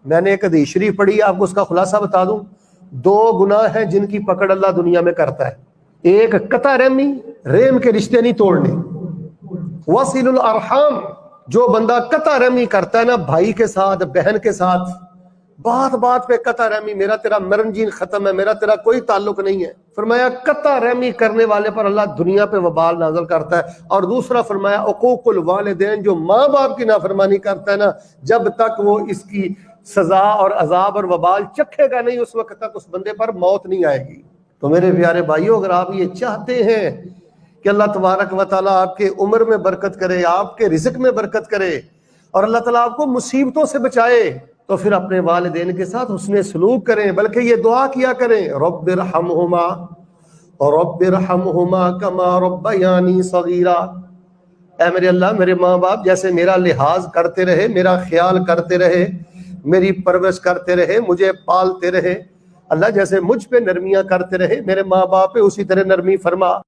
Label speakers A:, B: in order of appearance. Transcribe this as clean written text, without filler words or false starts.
A: میں نے ایک حدیث شریف پڑھی، آپ کو اس کا خلاصہ بتا دوں. 2 گناہ ہیں جن کی پکڑ اللہ دنیا میں کرتا ہے. ایک قطع رحمی، رحم کے رشتے نہیں توڑنے. وصل الارحام، جو بندہ قطع رحمی کرتا ہے نا بھائی کے ساتھ، بہن کے ساتھ، بات بات پہ قطع رحمی، میرا تیرا مرن جین ختم ہے، میرا تیرا کوئی تعلق نہیں ہے. فرمایا قطع رحمی کرنے والے پر اللہ دنیا پہ وبال نازل کرتا ہے. اور دوسرا فرمایا عقوق الوالدین، جو ماں باپ کی نافرمانی کرتا ہے نا، جب تک وہ اس کی سزا اور عذاب اور وبال چکھے گا نہیں، اس وقت تک اس بندے پر موت نہیں آئے گی. تو میرے پیارے بھائیوں، اگر آپ یہ چاہتے ہیں کہ اللہ تبارک و تعالیٰ آپ کے عمر میں برکت کرے، آپ کے رزق میں برکت کرے، اور اللہ تعالیٰ آپ کو مصیبتوں سے بچائے، تو پھر اپنے والدین کے ساتھ حسن سلوک کریں. بلکہ یہ دعا کیا کریں، رب ارحمہما رب ارحمہما کما ربیانی صغیرا. اے میرے اللہ، میرے ماں باپ جیسے میرا لحاظ کرتے رہے، میرا خیال کرتے رہے، میری پرورش کرتے رہے، مجھے پالتے رہے، اللہ جیسے مجھ پہ نرمیاں کرتے رہے، میرے ماں باپ پہ اسی طرح نرمی فرما.